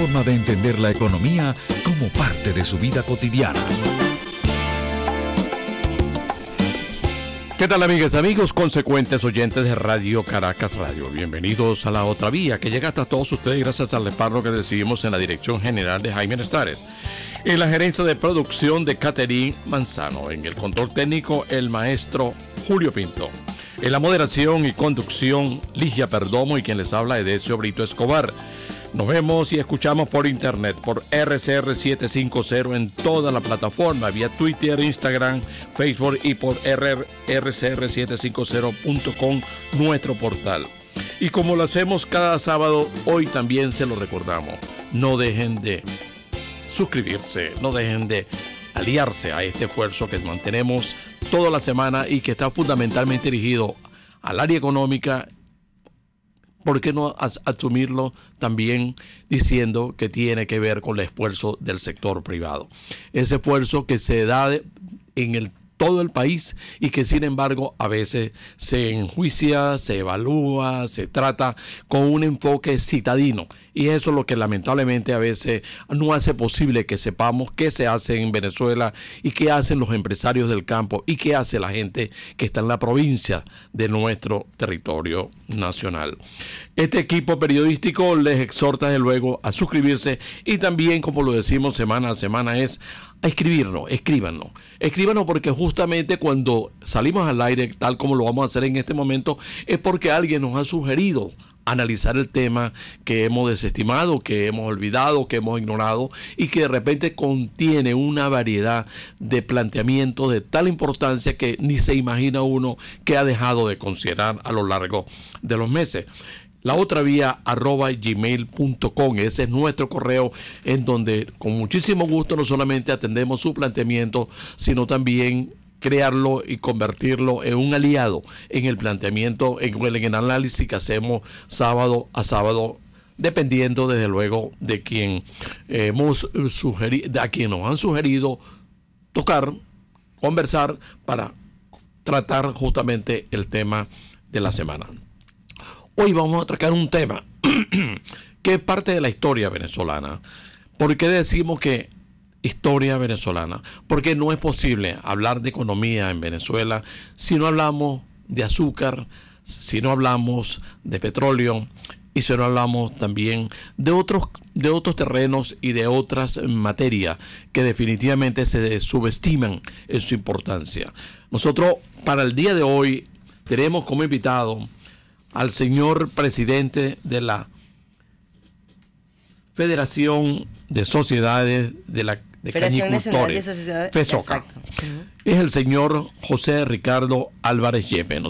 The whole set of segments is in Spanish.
forma de entender la economía como parte de su vida cotidiana. ¿Qué tal, amigas y amigos, consecuentes oyentes de Radio Caracas Radio? Bienvenidos a La Otra Vía, que llega hasta todos ustedes gracias al respaldo que recibimos en la dirección general de Jaime Nestares, en la gerencia de producción de Catherine Manzano, en el control técnico el maestro Julio Pinto, en la moderación y conducción Ligia Perdomo y quien les habla Edesio Brito Escobar. Nos vemos y escuchamos por internet, por RCR750 en toda la plataforma, vía Twitter, Instagram, Facebook y por rcr750.com, nuestro portal. Y como lo hacemos cada sábado, hoy también se lo recordamos. No dejen de suscribirse, no dejen de aliarse a este esfuerzo que mantenemos toda la semana y que está fundamentalmente dirigido al área económica. ¿Por qué no asumirlo también diciendo que tiene que ver con el esfuerzo del sector privado? Ese esfuerzo que se da en todo el país y que sin embargo a veces se enjuicia, se evalúa, se trata con un enfoque citadino. Y eso es lo que lamentablemente a veces no hace posible que sepamos qué se hace en Venezuela y qué hacen los empresarios del campo y qué hace la gente que está en la provincia de nuestro territorio nacional. Este equipo periodístico les exhorta desde luego a suscribirse y también, como lo decimos semana a semana, es a escríbanos porque justamente cuando salimos al aire, tal como lo vamos a hacer en este momento, es porque alguien nos ha sugerido analizar el tema que hemos desestimado, que hemos olvidado, que hemos ignorado y que de repente contiene una variedad de planteamientos de tal importancia que ni se imagina uno que ha dejado de considerar a lo largo de los meses. La otra vía @gmail.com, ese es nuestro correo en donde con muchísimo gusto no solamente atendemos su planteamiento, sino también crearlo y convertirlo en un aliado en el planteamiento, en el análisis que hacemos sábado a sábado, dependiendo desde luego de quien a quien nos han sugerido tocar, conversar para tratar justamente el tema de la semana. Hoy vamos a tratar un tema que es parte de la historia venezolana. ¿Por qué decimos que historia venezolana? Porque no es posible hablar de economía en Venezuela si no hablamos de azúcar, si no hablamos de petróleo y si no hablamos también de otros terrenos y de otras materias que definitivamente se subestiman en su importancia. Nosotros para el día de hoy tenemos como invitado al señor presidente de la Federación de Sociedades de Federación Nacional de Cañicultores, Sociedades, FESOCA. exacto. Es el señor José Ricardo Álvarez Yepes.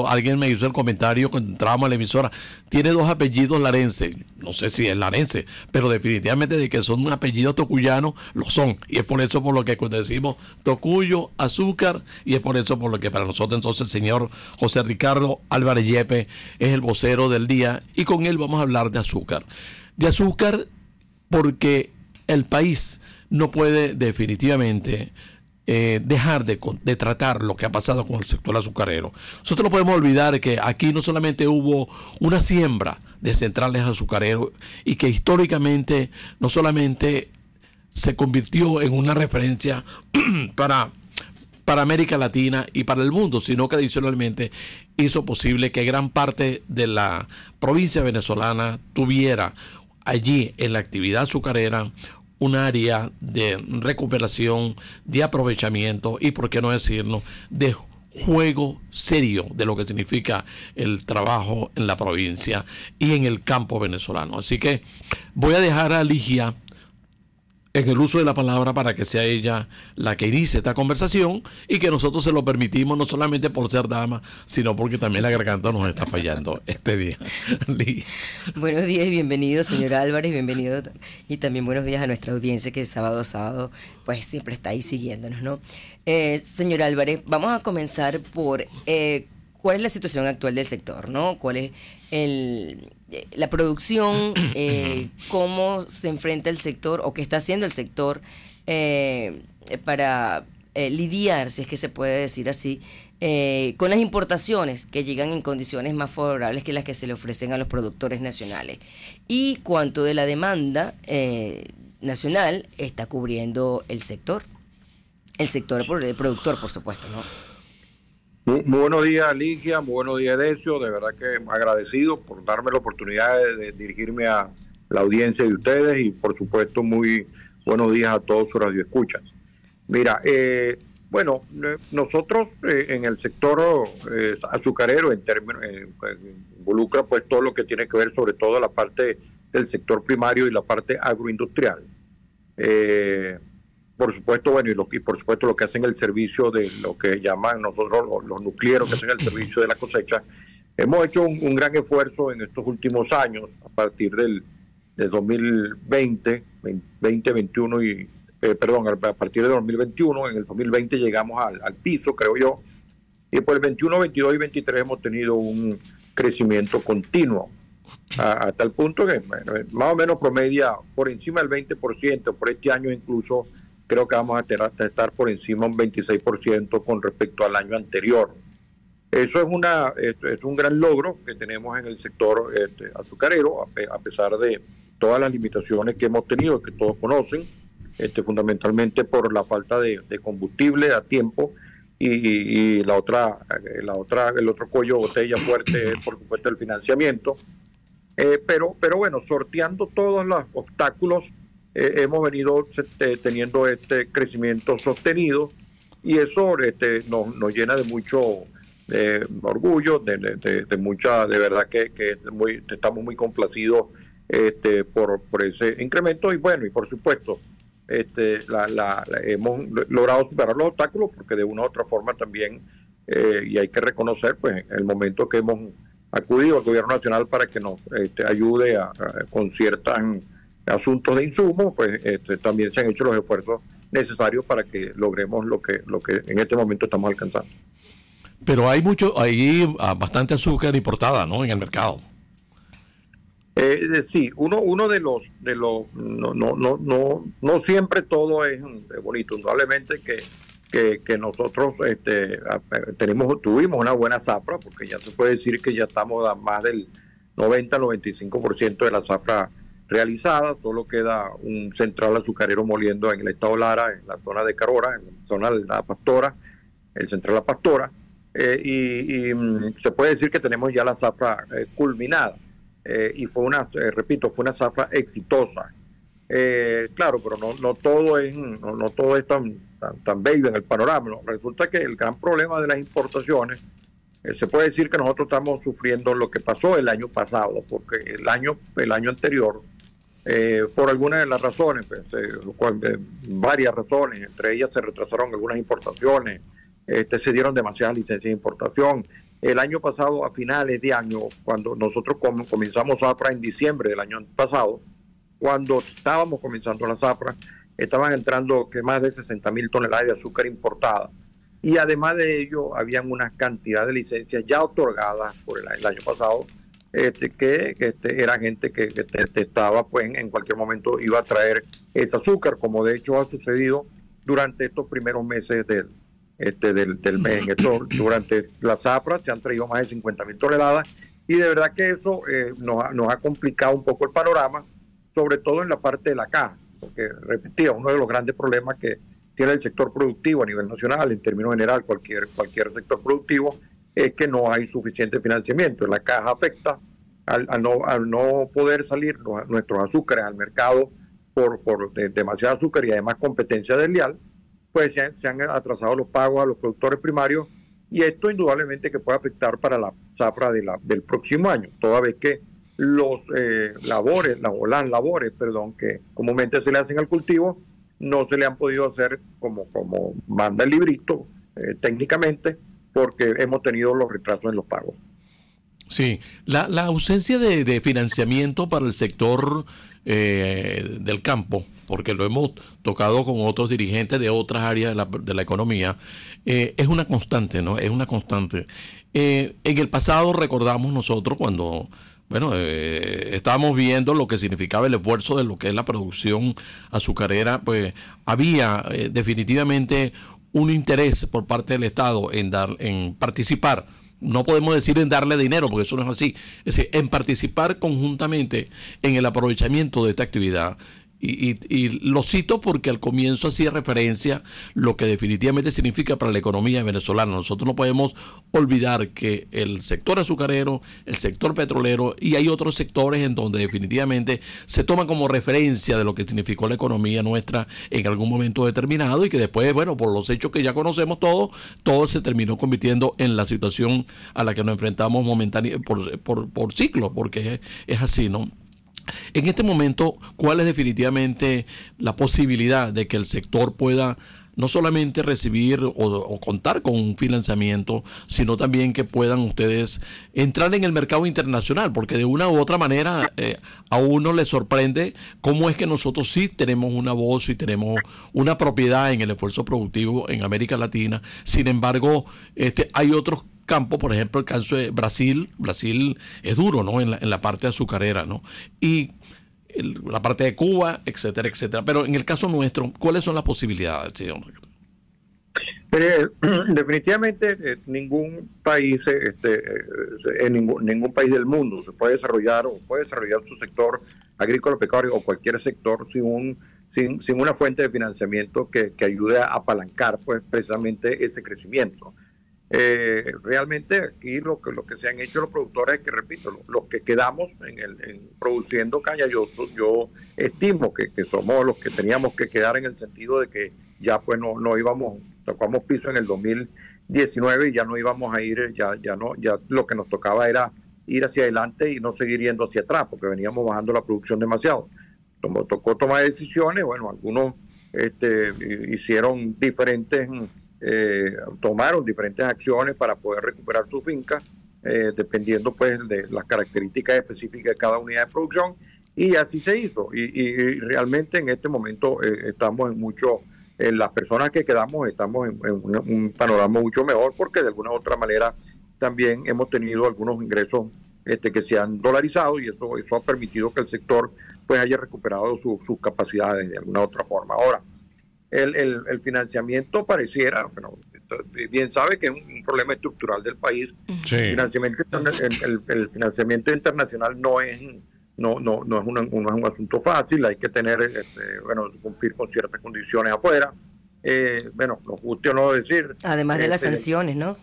Alguien me hizo el comentario cuando entrábamos a la emisora, tiene dos apellidos larenses, no sé si es larense, pero definitivamente de que son un apellido tocuyano, lo son, y es por eso por lo que cuando decimos Tocuyo, azúcar, y es por eso por lo que para nosotros entonces el señor José Ricardo Álvarez Yepes es el vocero del día, y con él vamos a hablar de azúcar porque el país no puede definitivamente dejar de tratar lo que ha pasado con el sector azucarero. Nosotros no podemos olvidar que aquí no solamente hubo una siembra de centrales azucareros y que históricamente no solamente se convirtió en una referencia para América Latina y para el mundo, sino que adicionalmente hizo posible que gran parte de la provincia venezolana tuviera allí en la actividad azucarera un área de recuperación, de aprovechamiento y, por qué no decirlo, de juego serio de lo que significa el trabajo en la provincia y en el campo venezolano. Así que voy a dejar a Ligia en el uso de la palabra para que sea ella la que inicie esta conversación y que nosotros se lo permitimos no solamente por ser dama, sino porque también la garganta nos está fallando este día. Buenos días y bienvenido, señor Álvarez, bienvenido y también buenos días a nuestra audiencia que sábado a sábado pues siempre está ahí siguiéndonos, ¿no? Señor Álvarez, vamos a comenzar por cuál es la situación actual del sector, ¿no? ¿Cuál es la producción, cómo se enfrenta el sector o qué está haciendo el sector para lidiar, si es que se puede decir así, con las importaciones que llegan en condiciones más favorables que las que se le ofrecen a los productores nacionales. Y cuánto de la demanda nacional está cubriendo el sector productor, por supuesto, ¿no? Muy buenos días, Ligia, muy buenos días, Decio. De verdad que agradecido por darme la oportunidad de dirigirme a la audiencia de ustedes y, por supuesto, muy buenos días a todos sus radioescuchas. Mira, nosotros en el sector azucarero, en términos, involucra pues todo lo que tiene que ver sobre todo la parte del sector primario y la parte agroindustrial. Por supuesto, y por supuesto lo que hacen el servicio de lo que llaman nosotros los nuclearos, que hacen el servicio de la cosecha. Hemos hecho un gran esfuerzo en estos últimos años, a partir del 2020, 2021 a partir de 2021, en el 2020 llegamos al piso, creo yo, y por el 21, 22 y 23 hemos tenido un crecimiento continuo, hasta el punto que más o menos promedia por encima del 20%, por este año incluso creo que vamos a estar por encima de un 26% con respecto al año anterior. Eso es un gran logro que tenemos en el sector azucarero, a pesar de todas las limitaciones que hemos tenido, que todos conocen, fundamentalmente por la falta de combustible a tiempo y el otro cuello de botella fuerte es, por supuesto, el financiamiento. Pero bueno, sorteando todos los obstáculos, hemos venido teniendo este crecimiento sostenido y eso nos llena de mucho orgullo, de verdad que estamos muy complacidos por ese incremento y bueno, y por supuesto hemos logrado superar los obstáculos porque de una u otra forma también, y hay que reconocer pues el momento que hemos acudido al gobierno nacional para que nos ayude con ciertos asuntos de insumos, pues también se han hecho los esfuerzos necesarios para que logremos lo que en este momento estamos alcanzando. Pero hay bastante azúcar importada, ¿no?, en el mercado. Sí, uno de los no siempre todo es bonito. Indudablemente que nosotros tuvimos una buena zafra, porque ya se puede decir que ya estamos a más del 90-95% de la zafra realizada. Solo queda un central azucarero moliendo en el estado Lara, en la zona de Carora, en la zona de La Pastora, el central La Pastora, y se puede decir que tenemos ya la zafra culminada. Y fue una zafra exitosa. Claro, pero no todo es tan bello en el panorama, ¿no? Resulta que el gran problema de las importaciones, se puede decir que nosotros estamos sufriendo lo que pasó el año pasado, porque el año anterior, por algunas de las razones, varias razones, entre ellas se retrasaron algunas importaciones, se dieron demasiadas licencias de importación. El año pasado, a finales de año, cuando nosotros comenzamos zafra en diciembre del año pasado, cuando estábamos comenzando la zafra, estaban entrando más de 60.000 toneladas de azúcar importada. Y además de ello, habían una cantidad de licencias ya otorgadas por el año pasado, era gente que estaba, pues en cualquier momento iba a traer ese azúcar, como de hecho ha sucedido durante estos primeros meses del mes. Durante la zafra se han traído más de 50.000 toneladas y de verdad que eso nos ha complicado un poco el panorama, sobre todo en la parte de la caja, porque repetía, uno de los grandes problemas que tiene el sector productivo a nivel nacional, en términos general, cualquier sector productivo, es que no hay suficiente financiamiento. La caja afecta al no poder salir nuestros azúcares al mercado por demasiado azúcar y además competencia desleal, pues se han atrasado los pagos a los productores primarios y esto indudablemente que puede afectar para la zafra del próximo año, toda vez que las labores que comúnmente se le hacen al cultivo no se le han podido hacer como manda el librito técnicamente, porque hemos tenido los retrasos en los pagos. Sí, la ausencia de financiamiento para el sector del campo, porque lo hemos tocado con otros dirigentes de otras áreas de la economía, es una constante, ¿no? Es una constante. En el pasado recordamos nosotros cuando estábamos viendo lo que significaba el esfuerzo de lo que es la producción azucarera, pues había definitivamente un interés por parte del Estado en participar. No podemos decir en darle dinero, porque eso no es así. Es decir, en participar conjuntamente en el aprovechamiento de esta actividad. Y lo cito porque al comienzo hacía referencia lo que definitivamente significa para la economía venezolana. Nosotros no podemos olvidar que el sector azucarero, el sector petrolero y hay otros sectores en donde definitivamente se toma como referencia de lo que significó la economía nuestra en algún momento determinado y que después, bueno, por los hechos que ya conocemos todos, todo se terminó convirtiendo en la situación a la que nos enfrentamos momentáneamente por ciclo, porque es así, ¿no? En este momento, ¿cuál es definitivamente la posibilidad de que el sector pueda no solamente recibir o contar con un financiamiento, sino también que puedan ustedes entrar en el mercado internacional? Porque de una u otra manera a uno le sorprende cómo es que nosotros sí tenemos una voz y tenemos una propiedad en el esfuerzo productivo en América Latina. Sin embargo, hay otros campo, por ejemplo, el caso de Brasil. Brasil es duro, ¿no? En la parte azucarera, ¿no? Y la parte de Cuba, etcétera, etcétera. Pero en el caso nuestro, ¿cuáles son las posibilidades, señor? Definitivamente ningún país, en ningún país del mundo se puede desarrollar su sector agrícola, pecuario o cualquier sector sin una fuente de financiamiento que ayude a apalancar, pues, precisamente ese crecimiento. Realmente aquí lo que se han hecho los productores es que, repito, los que quedamos en produciendo caña, yo estimo que somos los que teníamos que quedar, en el sentido de que ya pues no íbamos, tocamos piso en el 2019 y ya no íbamos a ir, ya lo que nos tocaba era ir hacia adelante y no seguir yendo hacia atrás, porque veníamos bajando la producción demasiado. Tocó tomar decisiones, bueno, algunos hicieron tomaron diferentes acciones para poder recuperar su finca, dependiendo pues de las características específicas de cada unidad de producción, y así se hizo. Y realmente en este momento estamos las personas que quedamos estamos en un panorama mucho mejor, porque de alguna u otra manera también hemos tenido algunos ingresos que se han dolarizado, y eso ha permitido que el sector pues haya recuperado sus capacidades de alguna u otra forma. Ahora, el financiamiento pareciera, bueno, bien sabe que es un problema estructural del país. Sí. El financiamiento internacional no es un asunto fácil. Hay que tener, cumplir con ciertas condiciones afuera. Nos guste o no decir. Además de las sanciones, ¿no?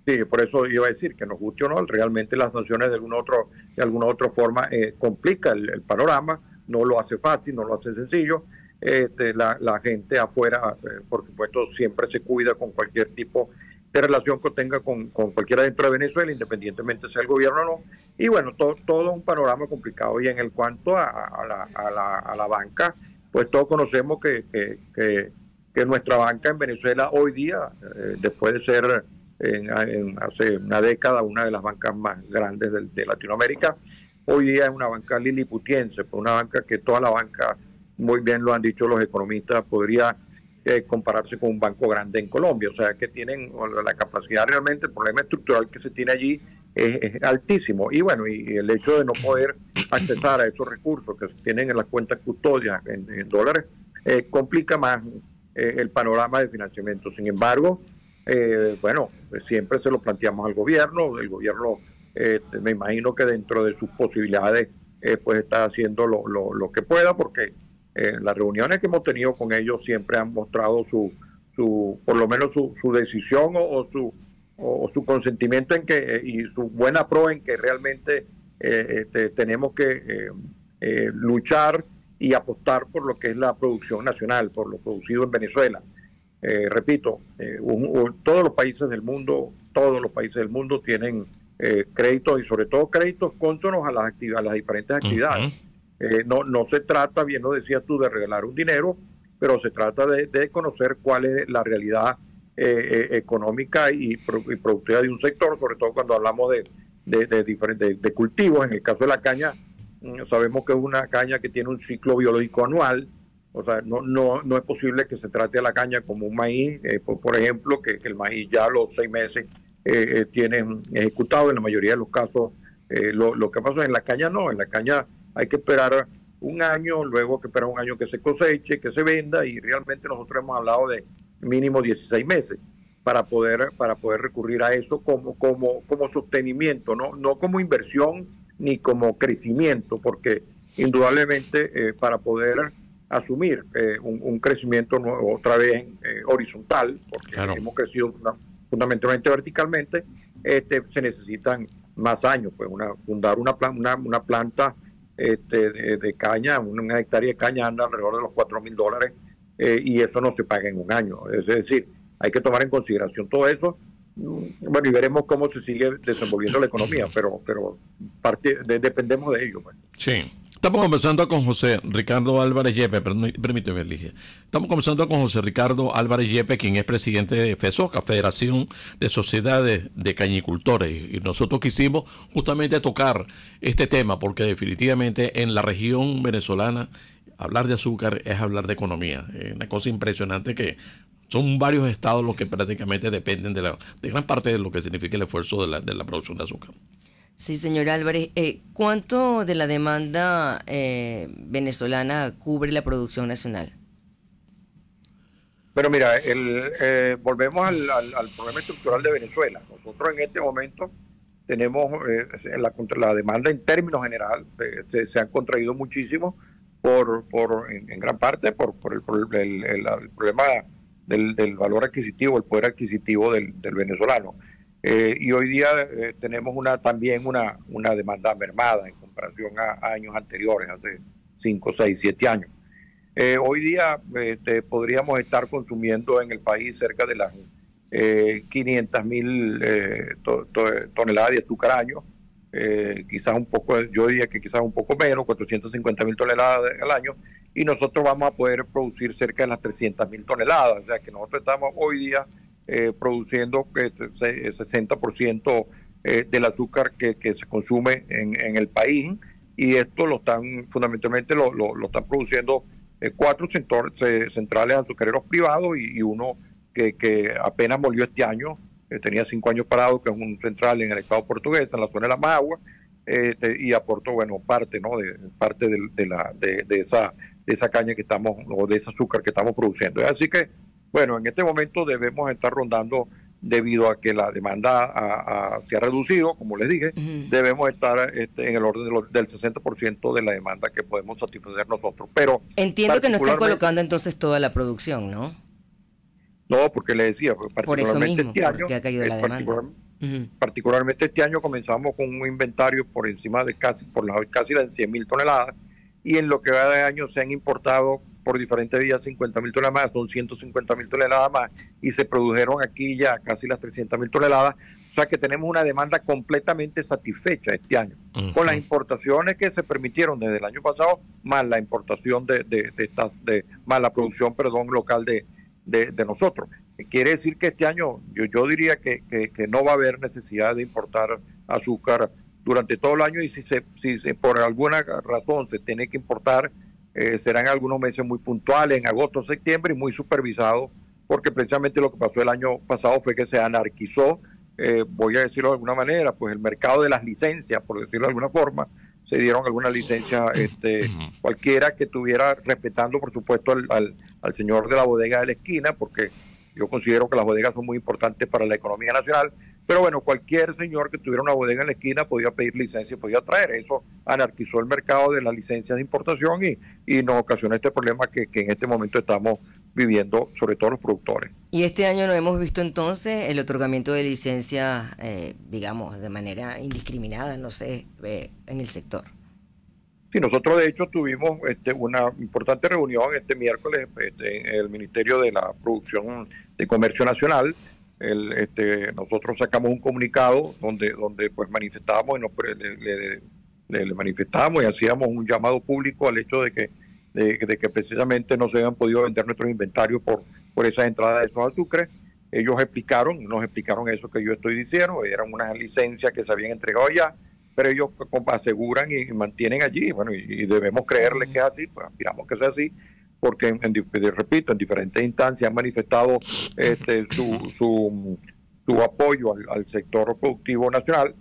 Sí, por eso iba a decir que nos guste o no, realmente las sanciones de alguna otra forma complica el panorama, no lo hace fácil, no lo hace sencillo. La gente afuera, por supuesto, siempre se cuida con cualquier tipo de relación que tenga con cualquiera dentro de Venezuela, independientemente sea el gobierno o no. Y bueno, todo un panorama complicado. Y en cuanto a la banca, pues todos conocemos que nuestra banca en Venezuela hoy día, después de ser hace una década una de las bancas más grandes de Latinoamérica, hoy día es una banca liliputiense, una banca que toda la banca, muy bien lo han dicho los economistas, podría compararse con un banco grande en Colombia. O sea, que tienen la capacidad, realmente el problema estructural que se tiene allí es altísimo. Y bueno, y el hecho de no poder accesar a esos recursos que se tienen en las cuentas custodias en dólares complica más el panorama de financiamiento. Sin embargo, pues siempre se lo planteamos al gobierno. El gobierno, me imagino que dentro de sus posibilidades, pues está haciendo lo que pueda, porque las reuniones que hemos tenido con ellos siempre han mostrado por lo menos su decisión o su consentimiento y su buena pro en que realmente tenemos que luchar y apostar por lo que es la producción nacional, por lo producido en Venezuela. Repito, todos los países del mundo tienen créditos, y sobre todo créditos cónsonos a las diferentes actividades. No se trata, bien lo decías tú, de regalar un dinero, pero se trata de conocer cuál es la realidad económica y productiva de un sector, sobre todo cuando hablamos de cultivos. En el caso de la caña, sabemos que es una caña que tiene un ciclo biológico anual. O sea, no es posible que se trate a la caña como un maíz, por ejemplo, que el maíz ya a los 6 meses tienen ejecutado. En la mayoría de los casos, lo que pasa en la caña no. En la caña hay que esperar un año, luego hay que esperar un año que se coseche, que se venda, y realmente nosotros hemos hablado mínimo 16 meses para poder recurrir a eso como sostenimiento, no como inversión ni como crecimiento, porque indudablemente para poder asumir un crecimiento otra vez horizontal, porque claro, hemos crecido fundamentalmente verticalmente, se necesitan más años, pues fundar una planta de caña, una hectárea de caña anda alrededor de los $4,000 y eso no se paga en un año. Es decir, hay que tomar en consideración todo eso. Bueno, y veremos cómo se sigue desenvolviendo la economía, pero dependemos de ello. Pues. Sí. Estamos conversando con José Ricardo Álvarez Yepes, permíteme, Ligia. Estamos conversando con José Ricardo Álvarez Yepes, quien es presidente de FESOCA, Federación de Sociedades de Cañicultores. Y nosotros quisimos justamente tocar este tema porque definitivamente en la región venezolana hablar de azúcar es hablar de economía. Es una cosa impresionante que son varios estados los que prácticamente dependen de gran parte de lo que significa el esfuerzo de la producción de azúcar. Sí, señor Álvarez. ¿Cuánto de la demanda venezolana cubre la producción nacional? Pero mira, volvemos al problema estructural de Venezuela. Nosotros en este momento tenemos la demanda en términos generales se ha contraído muchísimo en gran parte por el problema del valor adquisitivo, el poder adquisitivo del venezolano. Y hoy día tenemos también una demanda mermada en comparación a años anteriores, hace 5, 6, 7 años. Hoy día podríamos estar consumiendo en el país cerca de las 500,000 toneladas de azúcar año, quizás un poco, yo diría que quizás un poco menos, 450,000 toneladas al año, y nosotros vamos a poder producir cerca de las 300,000 toneladas, o sea que nosotros estamos hoy día produciendo 60% del azúcar que se consume en el país, y esto fundamentalmente lo están produciendo 4 centrales azucareros privados y uno que apenas molió este año, tenía 5 años parado, que es un central en el estado portugués, en la zona de la Magua, y aportó, bueno, parte de esa caña que estamos, o de ese azúcar que estamos produciendo. Así que, bueno, en este momento debemos estar rondando, debido a que la demanda se ha reducido, como les dije, debemos estar en el orden del 60% de la demanda que podemos satisfacer nosotros. Pero entiendo que no están colocando entonces toda la producción, ¿no? No, porque le decía, particularmente mismo, este año, particularmente este año comenzamos con un inventario por encima de casi las 100,000 toneladas, y en lo que va de año se han importado por diferentes vías 50,000 toneladas más, son 150,000 toneladas más, y se produjeron aquí ya casi las 300,000 toneladas, o sea que tenemos una demanda completamente satisfecha este año, con las importaciones que se permitieron desde el año pasado, más la importación más la producción, local de nosotros. Quiere decir que este año yo diría que no va a haber necesidad de importar azúcar durante todo el año, y si por alguna razón se tiene que importar, serán algunos meses muy puntuales, en agosto, septiembre, y muy supervisados, porque precisamente lo que pasó el año pasado fue que se anarquizó, voy a decirlo de alguna manera, pues el mercado de las licencias, por decirlo de alguna forma. Se dieron algunas licencias cualquiera que estuviera respetando, por supuesto, al señor de la bodega de la esquina, porque yo considero que las bodegas son muy importantes para la economía nacional. Pero bueno, cualquier señor que tuviera una bodega en la esquina podía pedir licencia y podía traer. Eso anarquizó el mercado de las licencias de importación y nos ocasionó este problema que en este momento estamos viviendo, sobre todo los productores. Y este año no hemos visto entonces el otorgamiento de licencias, digamos, de manera indiscriminada, no sé, en el sector. Sí, nosotros de hecho tuvimos una importante reunión este miércoles en el Ministerio de la Producción de Comercio Nacional. Nosotros sacamos un comunicado donde pues manifestábamos le manifestábamos y hacíamos un llamado público al hecho de que precisamente no se habían podido vender nuestros inventarios por esa entrada de esos azúcares. Ellos nos explicaron eso que yo estoy diciendo, eran unas licencias que se habían entregado ya, pero ellos aseguran y mantienen allí, bueno, y debemos creerles que es así, pues aspiramos que sea así, porque repito, en diferentes instancias han manifestado su apoyo al sector productivo nacional.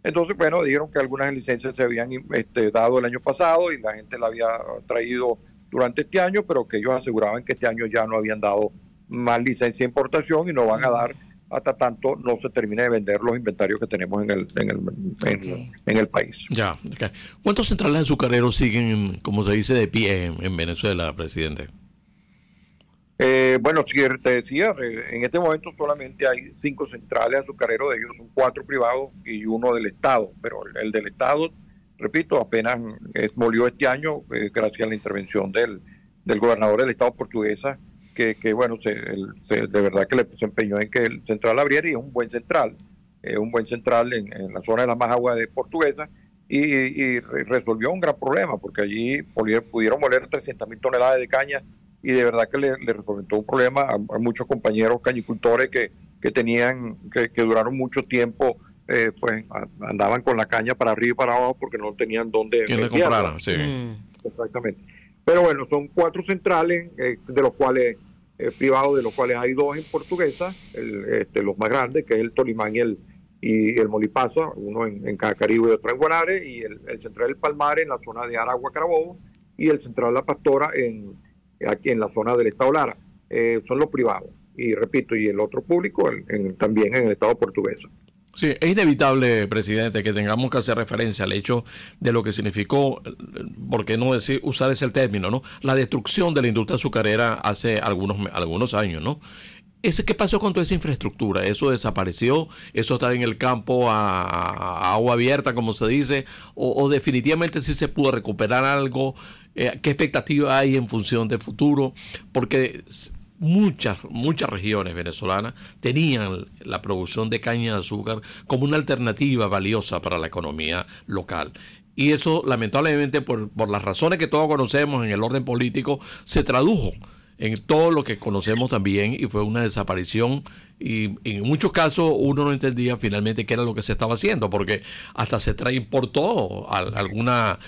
Entonces, bueno, dijeron que algunas licencias se habían dado el año pasado y la gente la había traído durante este año, pero que ellos aseguraban que este año ya no habían dado más licencia de importación y no van a dar hasta tanto no se termine de vender los inventarios que tenemos en el país. Ya, okay. ¿Cuántos centrales azucareros siguen, como se dice, de pie en Venezuela, presidente? Bueno, si te decía, en este momento solamente hay 5 centrales azucareros, de ellos son 4 privados y 1 del Estado, pero el del Estado, repito, apenas molió este año gracias a la intervención del gobernador del Estado Portuguesa, que bueno, de verdad que se empeñó en que el central abriera, y es un buen central en la zona de la Majagua de Portuguesa, y resolvió un gran problema, porque allí pudieron moler 300.000 toneladas de caña, y de verdad que le representó un problema a muchos compañeros cañicultores que duraron mucho tiempo, pues andaban con la caña para arriba y para abajo porque no tenían dónde que le compraran, sí. Exactamente. Pero bueno, son 4 centrales, de los cuales privados, de los cuales hay 2 en Portuguesa, los más grandes, que es el Tolimán y el Molipaza, uno en Cacaribe y otro en Guanare, y el central del Palmar en la zona de Aragua, Carabobo, y el central La Pastora aquí en la zona del Estado Lara. Son los privados, y repito, y el otro público también en el Estado Portuguesa. Sí, es inevitable, presidente, que tengamos que hacer referencia al hecho de lo que significó, por qué no usar ese término, ¿no? La destrucción de la industria azucarera hace algunos años, ¿no? ¿Qué pasó con toda esa infraestructura? ¿Eso desapareció? ¿Eso está en el campo a agua abierta, como se dice? ¿O definitivamente sí se pudo recuperar algo? ¿Qué expectativa hay en función del futuro? Porque muchas regiones venezolanas tenían la producción de caña de azúcar como una alternativa valiosa para la economía local. Y eso, lamentablemente, por las razones que todos conocemos en el orden político, se tradujo en todo lo que conocemos también, y fue una desaparición, y en muchos casos uno no entendía finalmente qué era lo que se estaba haciendo, porque hasta se importó alguna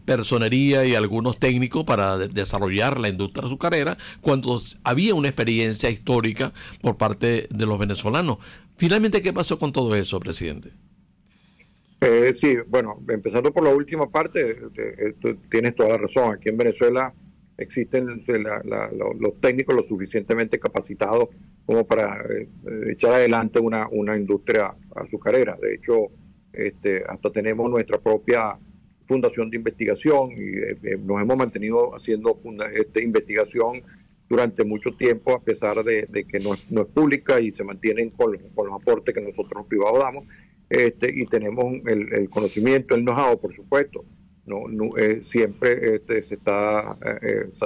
personería y algunos técnicos para desarrollar la industria azucarera, cuando había una experiencia histórica por parte de los venezolanos. Finalmente, ¿qué pasó con todo eso, presidente? Sí, bueno, empezando por la última parte, tú tienes toda la razón. Aquí en Venezuela existen los técnicos lo suficientemente capacitados como para echar adelante una industria azucarera. De hecho, hasta tenemos nuestra propia fundación de investigación, y nos hemos mantenido haciendo investigación durante mucho tiempo, a pesar de que no es pública, y se mantienen con los aportes que nosotros los privados damos, y tenemos el conocimiento, el know-how, por supuesto. Siempre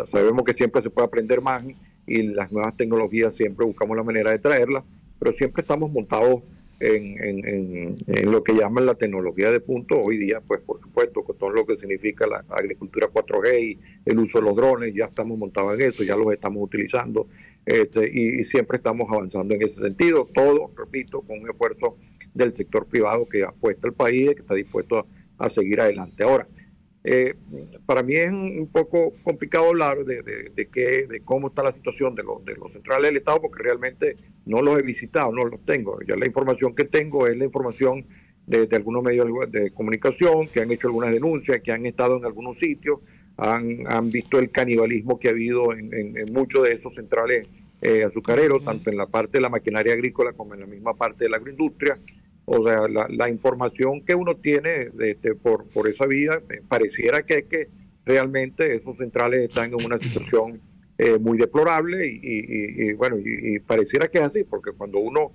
sabemos que siempre se puede aprender más, y las nuevas tecnologías siempre buscamos la manera de traerlas, pero siempre estamos montados en lo que llaman la tecnología de punto. Hoy día, pues por supuesto, con todo lo que significa la agricultura 4G y el uso de los drones, ya estamos montados en eso, ya los estamos utilizando, y siempre estamos avanzando en ese sentido, todo, repito, con un esfuerzo del sector privado que apuesta al país y que está dispuesto a seguir adelante. Ahora, para mí es un poco complicado hablar de cómo está la situación de los centrales del Estado, porque realmente no los he visitado, no los tengo. Ya la información que tengo es la información de algunos medios de comunicación que han hecho algunas denuncias, que han estado en algunos sitios, han visto el canibalismo que ha habido en muchos de esos centrales azucareros, tanto en la parte de la maquinaria agrícola como en la misma parte de la agroindustria. O sea, la información que uno tiene por esa vía, pareciera que realmente esos centrales están en una situación muy deplorable, y bueno, y pareciera que es así, porque cuando uno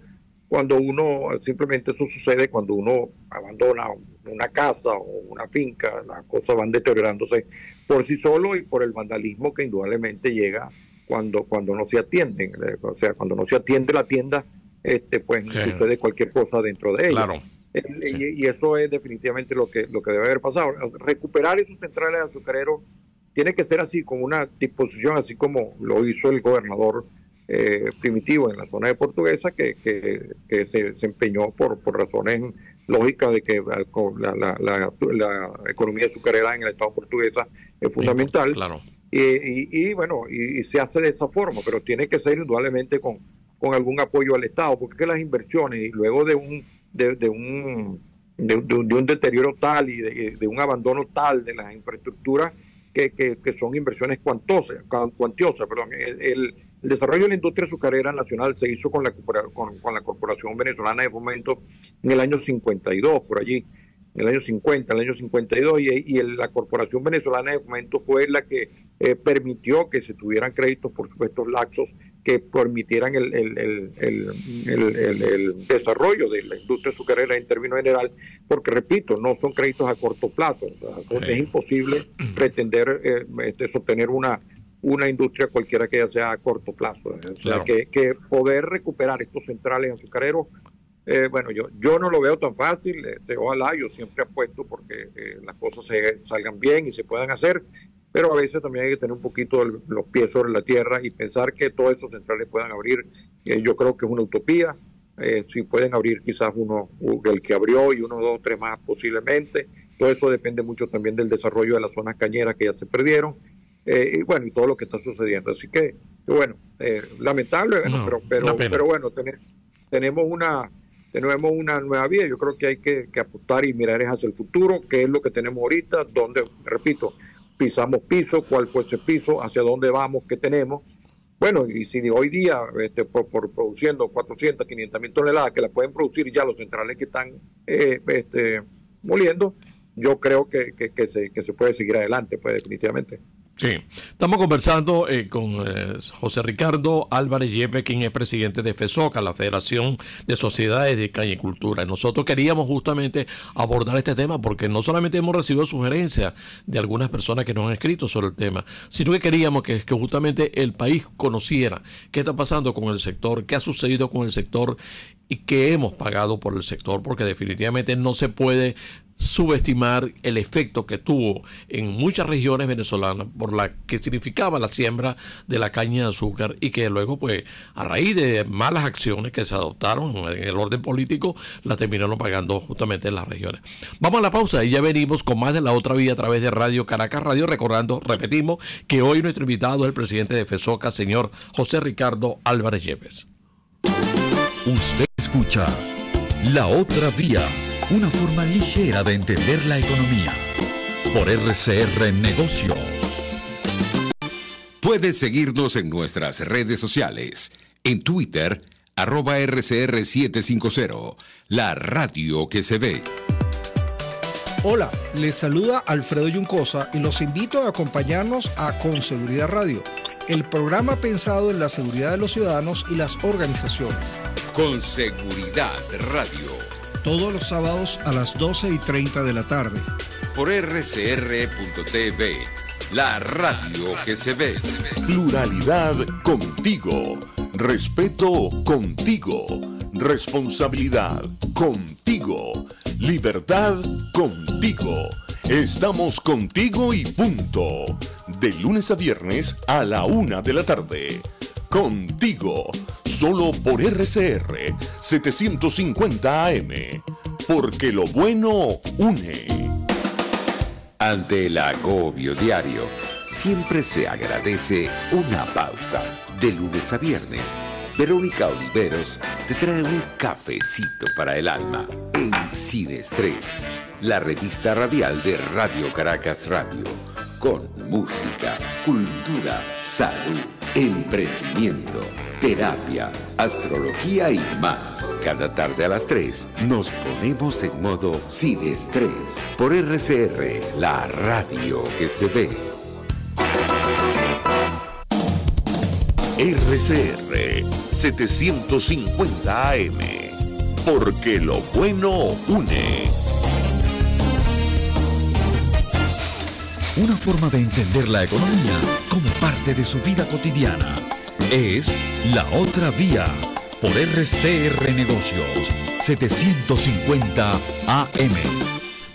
simplemente eso sucede cuando uno abandona una casa o una finca, las cosas van deteriorándose por sí solo, y por el vandalismo que indudablemente llega cuando no se atienden. O sea, cuando no se atiende la tienda, pues sucede cualquier cosa dentro de ella. Claro. Y eso es definitivamente lo que debe haber pasado. Recuperar esos centrales azucareros tiene que ser así, con una disposición, así como lo hizo el gobernador Primitivo en la zona de Portuguesa, que se empeñó por razones lógicas de que la economía azucarera en el estado portuguesa es fundamental. Claro. Y bueno, y se hace de esa forma, pero tiene que ser indudablemente con algún apoyo al Estado, porque es que las inversiones, y luego de un deterioro tal y de un abandono tal de las infraestructuras, que son inversiones cuantiosas. Perdón. El desarrollo de la industria azucarera nacional se hizo con la Corporación Venezolana de Fomento en el año 52, por allí, en el año 50, en el año 52, la Corporación Venezolana de Fomento fue la que permitió que se tuvieran créditos, por supuesto, laxos, que permitieran el desarrollo de la industria azucarera en términos general, porque, repito, no son créditos a corto plazo. O sea, es imposible pretender sostener una industria cualquiera que ya sea a corto plazo. O sea, que poder recuperar estos centrales azucareros, bueno, yo no lo veo tan fácil. Ojalá, yo siempre apuesto porque las cosas salgan bien y se puedan hacer, pero a veces también hay que tener un poquito los pies sobre la tierra y pensar que todos esos centrales puedan abrir. Yo creo que es una utopía. Si pueden abrir quizás el que abrió y 1, 2, 3 más posiblemente. Todo eso depende mucho también del desarrollo de las zonas cañeras que ya se perdieron, y bueno, y todo lo que está sucediendo. Así que, bueno, lamentable, pero bueno, tenemos una nueva vía. Yo creo que hay que apostar y mirar hacia el futuro, qué es lo que tenemos ahorita, donde, repito, pisamos piso, cuál fue ese piso, hacia dónde vamos, qué tenemos. Bueno, y si hoy día por produciendo 400, 500 mil toneladas que la pueden producir ya los centrales que están moliendo, yo creo que se puede seguir adelante, pues definitivamente. Sí, estamos conversando con José Ricardo Álvarez Yepes, quien es presidente de FESOCA, la Federación de Sociedades de Cañicultura. Nosotros queríamos justamente abordar este tema porque no solamente hemos recibido sugerencias de algunas personas que nos han escrito sobre el tema, sino que queríamos que justamente el país conociera qué está pasando con el sector, qué ha sucedido con el sector y qué hemos pagado por el sector, porque definitivamente no se puede subestimar el efecto que tuvo en muchas regiones venezolanas por la que significaba la siembra de la caña de azúcar, y que luego, pues, a raíz de malas acciones que se adoptaron en el orden político, la terminaron pagando justamente en las regiones. Vamos a la pausa y ya venimos con más de La Otra Vía a través de Radio Caracas Radio, repetimos que hoy nuestro invitado es el presidente de FESOCA, señor José Ricardo Álvarez Yepes. Usted escucha La Otra Vía, una forma ligera de entender la economía, por RCR Negocios. Puedes seguirnos en nuestras redes sociales. En Twitter, @RCR750, la radio que se ve. Hola, les saluda Alfredo Yuncosa y los invito a acompañarnos a Con Seguridad Radio, el programa pensado en la seguridad de los ciudadanos y las organizaciones. Con Seguridad Radio. Todos los sábados a las 12:30 de la tarde. Por RCR.tv, la radio que se ve. Pluralidad contigo. Respeto contigo. Responsabilidad contigo. Libertad contigo. Estamos contigo y punto. De lunes a viernes a la 1 de la tarde. Contigo. Solo por RCR 750 AM. Porque lo bueno une. Ante el agobio diario, siempre se agradece una pausa. De lunes a viernes, Verónica Oliveros te trae un cafecito para el alma en Sin Estrés, la revista radial de Radio Caracas Radio, con música, cultura, salud, emprendimiento, terapia, astrología y más. Cada tarde a las 3 nos ponemos en modo Sin Estrés por RCR, la radio que se ve. RCR 750 AM. Porque lo bueno une. Una forma de entender la economía como parte de su vida cotidiana. Es La Otra Vía, por RCR Negocios 750 AM.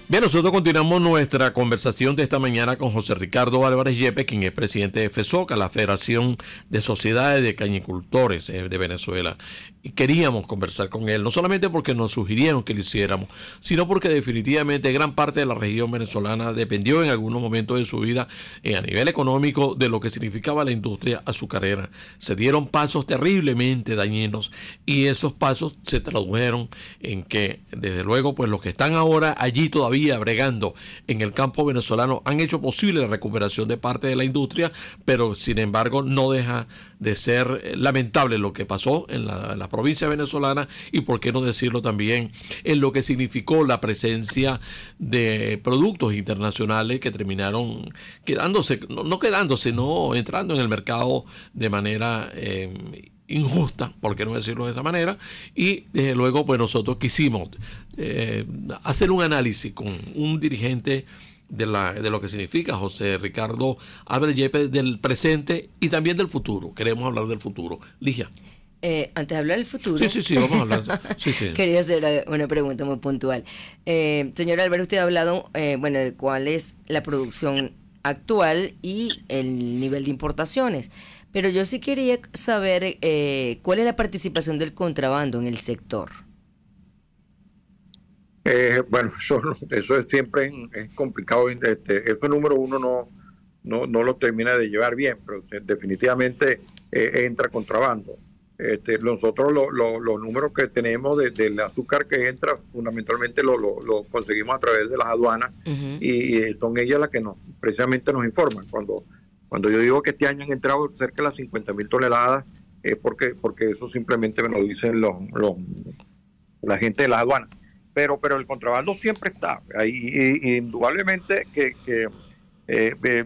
Bien, nosotros continuamos nuestra conversación de esta mañana con José Ricardo Álvarez Yepes, quien es presidente de FESOCA, la Federación de Sociedades de Cañicultores de Venezuela. y queríamos conversar con él, no solamente porque nos sugirieron que lo hiciéramos, sino porque definitivamente gran parte de la región venezolana dependió en algunos momentos de su vida a nivel económico de lo que significaba la industria azucarera. Se dieron pasos terriblemente dañinos y esos pasos se tradujeron en que, desde luego, pues los que están ahora allí todavía bregando en el campo venezolano han hecho posible la recuperación de parte de la industria, pero sin embargo no deja de ser lamentable lo que pasó en la provincia venezolana y por qué no decirlo también en lo que significó la presencia de productos internacionales que terminaron quedándose, no quedándose, sino entrando en el mercado de manera injusta, por qué no decirlo de esa manera, y desde luego pues nosotros quisimos hacer un análisis con un dirigente de lo que significa José Ricardo Álvarez Yepes, del presente y también del futuro. Queremos hablar del futuro. Ligia. Antes de hablar del futuro, sí, vamos a hablar. Sí. Quería hacer una pregunta muy puntual. Señor Álvarez, usted ha hablado de cuál es la producción actual y el nivel de importaciones, pero yo sí quería saber cuál es la participación del contrabando en el sector. Eso es siempre es complicado. Eso número uno no lo termina de llevar bien, pero definitivamente entra contrabando. Nosotros los números que tenemos del azúcar que entra fundamentalmente lo conseguimos a través de las aduanas. Uh-huh. y son ellas las que precisamente nos informan. Cuando yo digo que este año han entrado cerca de las 50,000 toneladas es porque eso simplemente me lo dicen la gente de las aduanas. Pero el contrabando siempre está ahí, y indudablemente que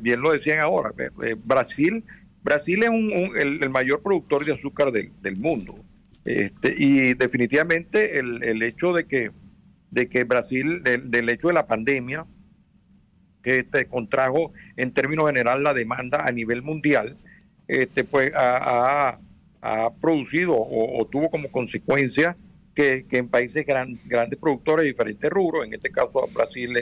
bien lo decían ahora, Brasil es el mayor productor de azúcar del mundo, y definitivamente el hecho de que Brasil, del hecho de la pandemia, que contrajo en términos general la demanda a nivel mundial, pues ha producido o tuvo como consecuencia que en países grandes productores de diferentes rubros, en este caso Brasil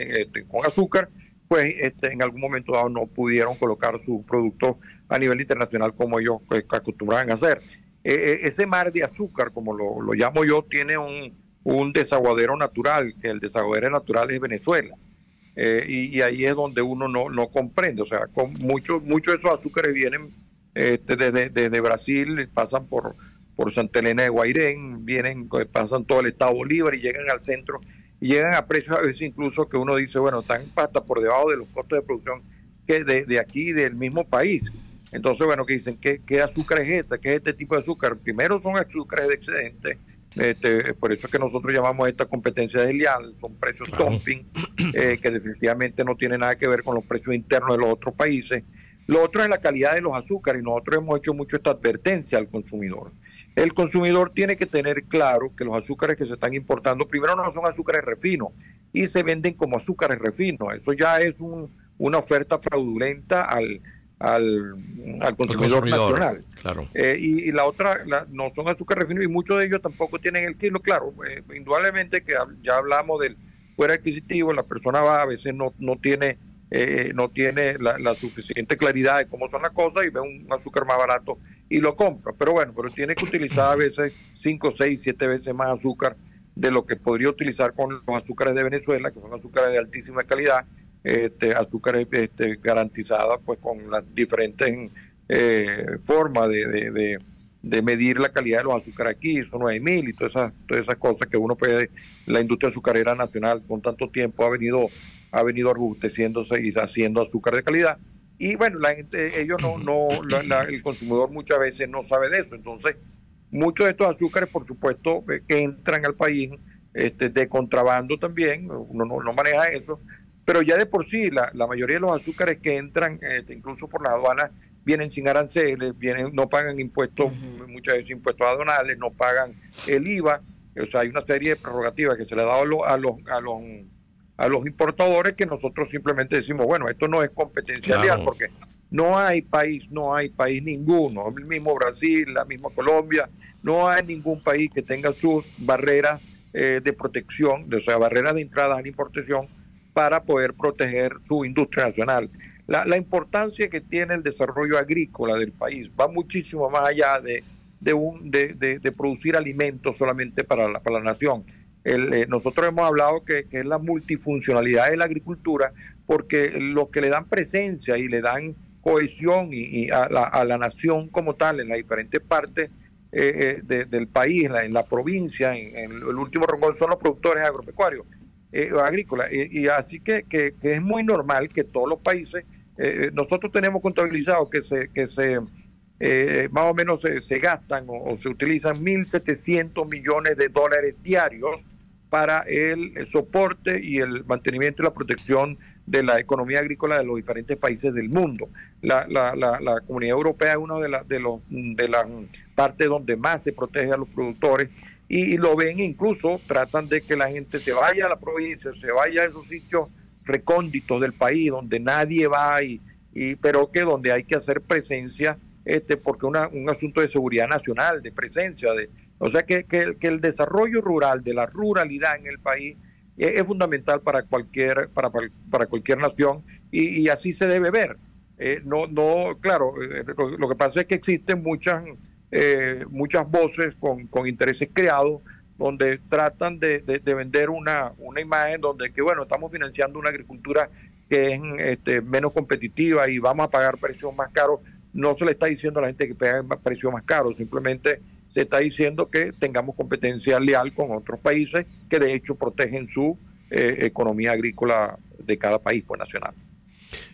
con azúcar, pues en algún momento dado no pudieron colocar sus productos a nivel internacional como ellos acostumbraban a hacer. Ese mar de azúcar, como lo llamo yo, tiene un desaguadero natural, que el desaguadero natural es Venezuela. Y ahí es donde uno no comprende. O sea, muchos de esos azúcares vienen desde Brasil, pasan por Santa Elena de Guairén, pasan todo el estado Bolívar y llegan al centro, y llegan a precios a veces incluso que uno dice, bueno, están hasta por debajo de los costos de producción que de aquí, del mismo país. Entonces, bueno, que dicen, ¿qué azúcar es esta? ¿Qué es este tipo de azúcar? Primero son azúcares de excedente, por eso es que nosotros llamamos esta competencia desleal, son precios dumping, que definitivamente no tiene nada que ver con los precios internos de los otros países. Lo otro es la calidad de los azúcares, y nosotros hemos hecho mucho esta advertencia al consumidor. El consumidor tiene que tener claro que los azúcares que se están importando, primero no son azúcares refinos, y se venden como azúcares refinos. Eso ya es una oferta fraudulenta al consumidor nacional. Claro. Y la otra, no son azúcares refinos, y muchos de ellos tampoco tienen el kilo. Claro, indudablemente que ya hablamos del poder adquisitivo, la persona a veces no tiene la suficiente claridad de cómo son las cosas y ve un azúcar más barato y lo compra, pero tiene que utilizar a veces 5, 6, 7 veces más azúcar de lo que podría utilizar con los azúcares de Venezuela, que son azúcares de altísima calidad, azúcares garantizadas pues con las diferentes formas de medir la calidad de los azúcares aquí, son 9,000 y todas esas cosas que uno puede. La industria azucarera nacional con tanto tiempo ha venido robusteciéndose y haciendo azúcar de calidad, y bueno, la gente, ellos el consumidor muchas veces no sabe de eso. Entonces muchos de estos azúcares, por supuesto, que entran al país de contrabando también, uno no maneja eso, pero ya de por sí la mayoría de los azúcares que entran incluso por las aduanas vienen sin aranceles, no pagan impuestos, muchas veces impuestos aduanales, no pagan el IVA. O sea, hay una serie de prerrogativas que se le ha dado a los importadores, que nosotros simplemente decimos, bueno, esto no es competencia leal, porque no hay país ninguno, el mismo Brasil, la misma Colombia, no hay ningún país que tenga sus barreras de protección, o sea, barreras de entrada a la importación para poder proteger su industria nacional. La importancia que tiene el desarrollo agrícola del país va muchísimo más allá de producir alimentos solamente para la nación. Nosotros hemos hablado que es la multifuncionalidad de la agricultura, porque lo que le dan presencia y le dan cohesión y a la nación como tal en las diferentes partes del país, en la provincia, en el último renglón son los productores agropecuarios, agrícolas, y así que es muy normal que todos los países, nosotros tenemos contabilizado que más o menos se gastan o se utilizan 1.700 millones de dólares diarios para el soporte y el mantenimiento y la protección de la economía agrícola de los diferentes países del mundo. La Comunidad Europea es una de las partes donde más se protege a los productores, y lo ven, incluso tratan de que la gente se vaya a la provincia, se vaya a esos sitios recónditos del país donde nadie va, pero que donde hay que hacer presencia, porque un asunto de seguridad nacional, de presencia, o sea que el desarrollo rural, de la ruralidad en el país, es fundamental para cualquier nación, y así se debe ver. Claro, lo que pasa es que existen muchas voces con intereses creados, donde tratan de vender una imagen donde que bueno, estamos financiando una agricultura que es menos competitiva y vamos a pagar precios más caros. No se le está diciendo a la gente que pague precios más caros, simplemente se está diciendo que tengamos competencia leal con otros países que de hecho protegen su economía agrícola de cada país nacional.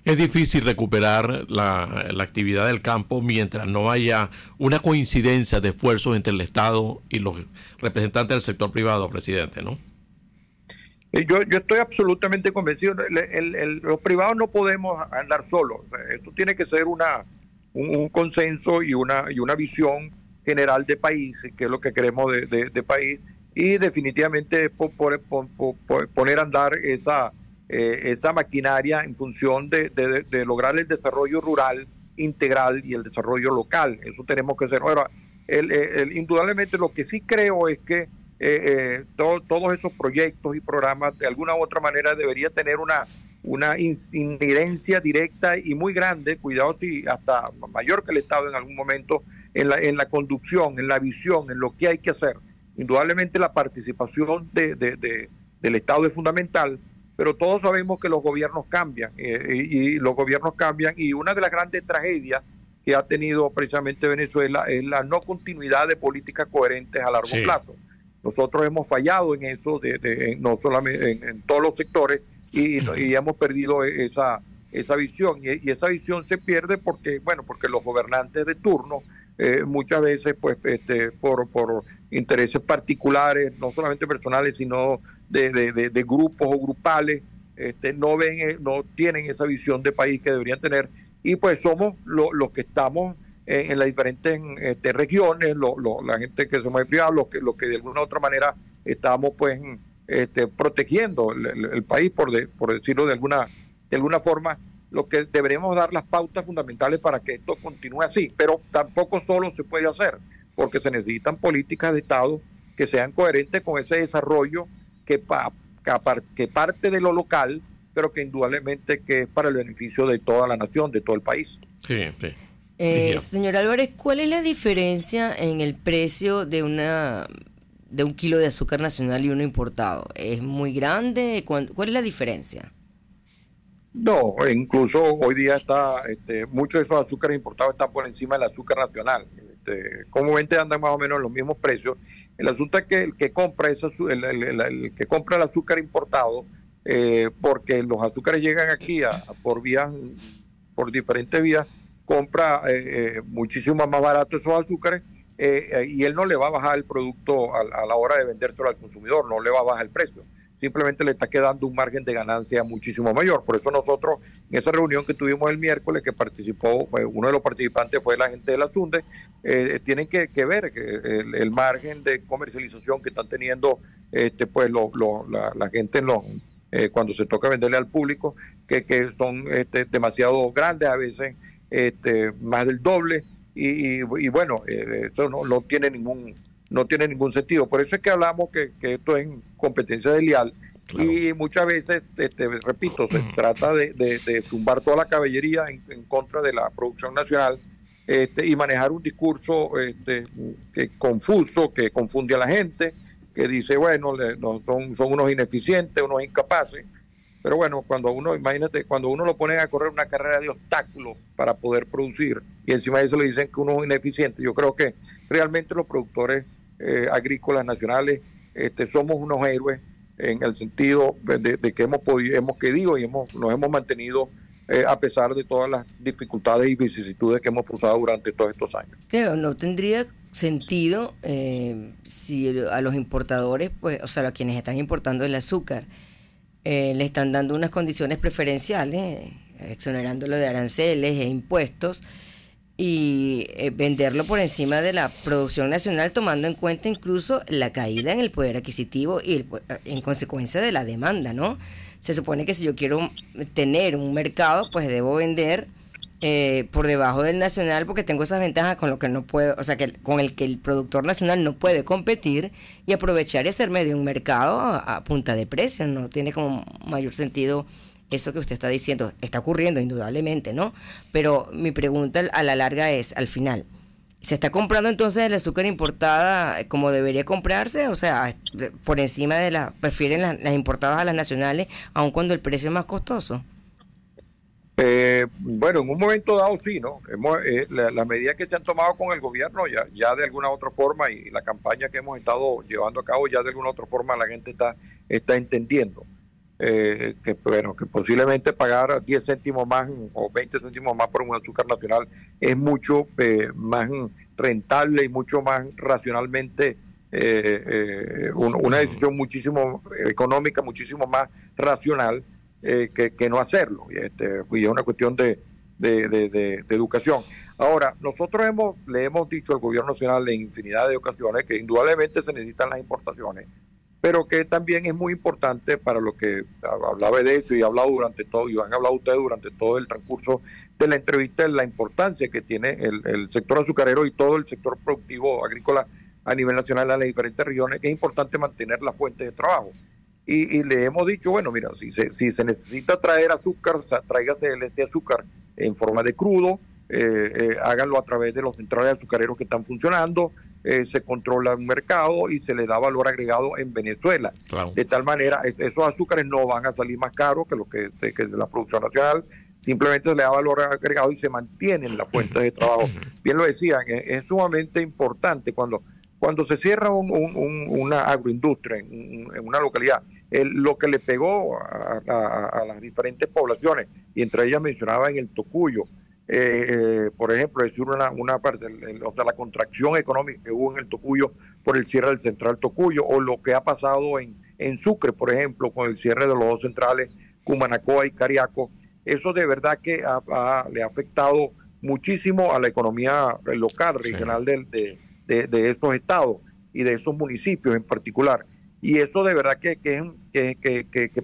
Es difícil recuperar la actividad del campo mientras no haya una coincidencia de esfuerzos entre el Estado y los representantes del sector privado, presidente, ¿no? Yo estoy absolutamente convencido. Los privados no podemos andar solos. O sea, esto tiene que ser un consenso y una visión general de país, que es lo que queremos de país, y definitivamente poner a andar esa maquinaria en función de lograr el desarrollo rural integral y el desarrollo local. Eso tenemos que hacer. Ahora, indudablemente lo que sí creo es que todos esos proyectos y programas de alguna u otra manera debería tener una injerencia directa y muy grande, cuidado si hasta mayor que el Estado en algún momento, en la conducción, en la visión, en lo que hay que hacer. Indudablemente la participación del Estado es fundamental, pero todos sabemos que los gobiernos cambian, y los gobiernos cambian, y una de las grandes tragedias que ha tenido precisamente Venezuela es la no continuidad de políticas coherentes a largo plazo. Nosotros hemos fallado en eso, no solamente en todos los sectores, y hemos perdido esa visión, y esa visión se pierde porque los gobernantes de turno muchas veces por intereses particulares, no solamente personales, sino de grupos o grupales, no tienen esa visión de país que deberían tener, y pues somos los que estamos en las diferentes regiones, la gente que somos privados, los que de alguna u otra manera estamos protegiendo el país, por decirlo de alguna forma, lo que deberemos dar las pautas fundamentales para que esto continúe así, pero tampoco solo se puede hacer, porque se necesitan políticas de Estado que sean coherentes con ese desarrollo que parte de lo local, pero que indudablemente que es para el beneficio de toda la nación, de todo el país. Sí. Señor Álvarez, ¿cuál es la diferencia en el precio de un kilo de azúcar nacional y uno importado? ¿Es muy grande? ¿Cuál es la diferencia? No, incluso hoy día muchos de esos azúcares importados están por encima del azúcar nacional. Comúnmente andan más o menos en los mismos precios. El asunto es que el que compra el azúcar importado, porque los azúcares llegan aquí por diferentes vías, compra muchísimo más barato esos azúcares, y él no le va a bajar el producto a la hora de vendérselo al consumidor, no le va a bajar el precio. Simplemente le está quedando un margen de ganancia muchísimo mayor. Por eso nosotros, en esa reunión que tuvimos el miércoles, que participó, uno de los participantes fue la gente de la SUNDE, tienen que ver que el margen de comercialización que están teniendo la gente cuando se toca venderle al público, que son demasiado grandes, a veces más del doble, y bueno, eso no tiene ningún sentido. Por eso es que hablamos que esto es competencia desleal. Claro. Y muchas veces, repito, se trata de zumbar toda la caballería en contra de la producción nacional, y manejar un discurso que confuso, que confunde a la gente, que dice, bueno, son unos ineficientes, unos incapaces. Pero bueno, imagínate, cuando uno lo pone a correr una carrera de obstáculos para poder producir, y encima de eso le dicen que uno es ineficiente, yo creo que realmente los productores agrícolas nacionales somos unos héroes en el sentido de que hemos querido y nos hemos mantenido a pesar de todas las dificultades y vicisitudes que hemos pasado durante todos estos años. Claro, no tendría sentido si a los importadores, pues, o sea, a quienes están importando el azúcar, le están dando unas condiciones preferenciales, exonerándolo de aranceles e impuestos, y venderlo por encima de la producción nacional, tomando en cuenta incluso la caída en el poder adquisitivo y en consecuencia de la demanda, ¿no? Se supone que si yo quiero tener un mercado, pues debo vender por debajo del nacional, porque tengo esas ventajas con lo que no puedo, o sea, con el que el productor nacional no puede competir, y aprovechar y hacerme de un mercado a punta de precio. No tiene como mayor sentido eso que usted está diciendo. Está ocurriendo indudablemente, ¿no? Pero mi pregunta a la larga es, al final, ¿se está comprando entonces el azúcar importada como debería comprarse? O sea, por encima prefieren las importadas a las nacionales, aun cuando el precio es más costoso. Bueno, en un momento dado sí, ¿no? Las medidas que se han tomado con el gobierno ya de alguna otra forma, y la campaña que hemos estado llevando a cabo, ya de alguna otra forma la gente está entendiendo que posiblemente pagar 10 céntimos más o 20 céntimos más por un azúcar nacional es mucho más rentable y mucho más racionalmente una decisión muchísimo económica, muchísimo más racional que no hacerlo. Y es una cuestión de educación. Ahora, nosotros le hemos dicho al gobierno nacional en infinidad de ocasiones que indudablemente se necesitan las importaciones, pero que también es muy importante para lo que hablaba de hecho y he hablado durante todo, y han hablado ustedes durante todo el transcurso de la entrevista, la importancia que tiene el sector azucarero y todo el sector productivo agrícola a nivel nacional en las diferentes regiones, que es importante mantener las fuentes de trabajo. Y le hemos dicho, bueno, mira, si se necesita traer azúcar, o sea, tráigase este azúcar en forma de crudo, háganlo a través de los centrales azucareros que están funcionando, se controla un mercado y se le da valor agregado en Venezuela. Claro. De tal manera, esos azúcares no van a salir más caros que los que de la producción nacional, simplemente se le da valor agregado y se mantienen las fuentes de trabajo. Bien lo decían, es sumamente importante cuando se cierra una agroindustria en una localidad, lo que le pegó a las diferentes poblaciones, y entre ellas mencionaba en el Tocuyo, por ejemplo, decir una parte, o sea, la contracción económica que hubo en el Tocuyo por el cierre del central Tocuyo, o lo que ha pasado en Sucre, por ejemplo, con el cierre de los dos centrales, Cumanacoa y Cariaco. Eso de verdad que le ha afectado muchísimo a la economía local, regional de esos estados y de esos municipios en particular, y eso de verdad que